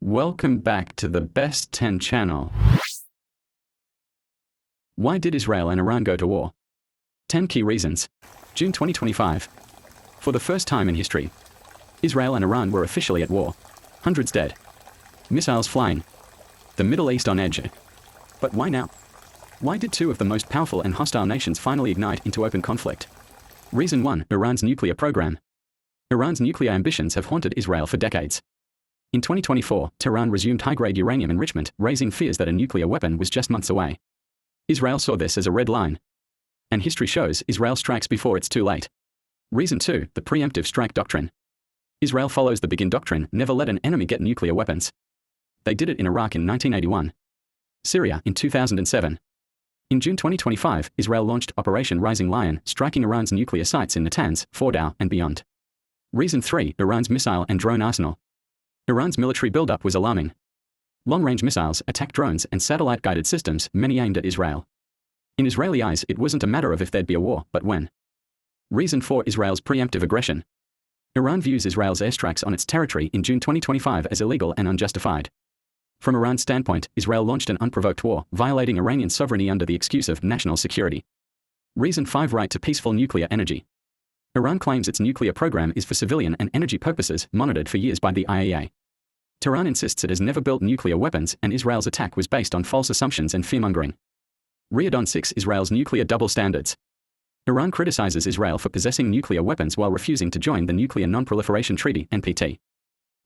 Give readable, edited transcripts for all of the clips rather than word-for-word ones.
Welcome back to the Best 10 channel. Why did Israel and Iran go to war? 10 key reasons. June 2025. For the first time in history, Israel and Iran were officially at war. Hundreds dead. Missiles flying. The Middle East on edge. But why now? Why did two of the most powerful and hostile nations finally ignite into open conflict? Reason 1. Iran's nuclear program. Iran's nuclear ambitions have haunted Israel for decades. In 2024, Tehran resumed high-grade uranium enrichment, raising fears that a nuclear weapon was just months away. Israel saw this as a red line. And history shows Israel strikes before it's too late. Reason 2. The preemptive strike doctrine. Israel follows the Begin doctrine, never let an enemy get nuclear weapons. They did it in Iraq in 1981. Syria in 2007. In June 2025, Israel launched Operation Rising Lion, striking Iran's nuclear sites in Natanz, Fordow, and beyond. Reason 3. Iran's missile and drone arsenal. Iran's military buildup was alarming. Long-range missiles, attack drones, and satellite-guided systems, many aimed at Israel. In Israeli eyes, it wasn't a matter of if there'd be a war, but when. Reason 4. Israel's preemptive aggression. Iran views Israel's airstrikes on its territory in June 2025 as illegal and unjustified. From Iran's standpoint, Israel launched an unprovoked war, violating Iranian sovereignty under the excuse of national security. Reason 5. Right to peaceful nuclear energy. Iran claims its nuclear program is for civilian and energy purposes, monitored for years by the IAEA. Tehran insists it has never built nuclear weapons, and Israel's attack was based on false assumptions and fearmongering. Reason 6. Israel's nuclear double standards. Iran criticizes Israel for possessing nuclear weapons while refusing to join the Nuclear Non-Proliferation Treaty (NPT).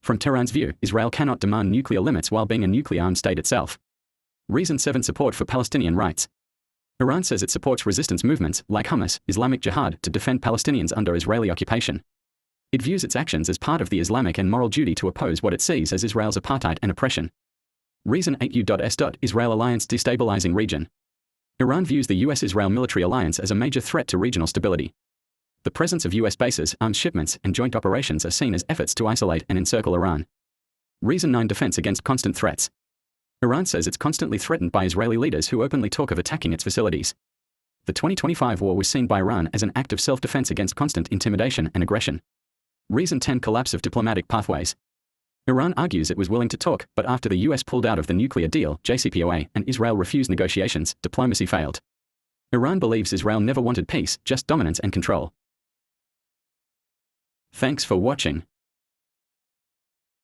From Tehran's view, Israel cannot demand nuclear limits while being a nuclear-armed state itself. Reason 7. Support for Palestinian rights. Iran says it supports resistance movements, like Hamas, Islamic Jihad, to defend Palestinians under Israeli occupation. It views its actions as part of the Islamic and moral duty to oppose what it sees as Israel's apartheid and oppression. Reason 8. U.S. Israel alliance destabilizing region. Iran views the US-Israel military alliance as a major threat to regional stability. The presence of US bases, arms shipments, and joint operations are seen as efforts to isolate and encircle Iran. Reason 9. Defense against constant threats. Iran says it's constantly threatened by Israeli leaders who openly talk of attacking its facilities. The 2025 war was seen by Iran as an act of self-defense against constant intimidation and aggression. Reason 10. Collapse of diplomatic pathways. Iran argues it was willing to talk, but after the US pulled out of the nuclear deal, JCPOA, and Israel refused negotiations, diplomacy failed. Iran believes Israel never wanted peace, just dominance and control. Thanks for watching.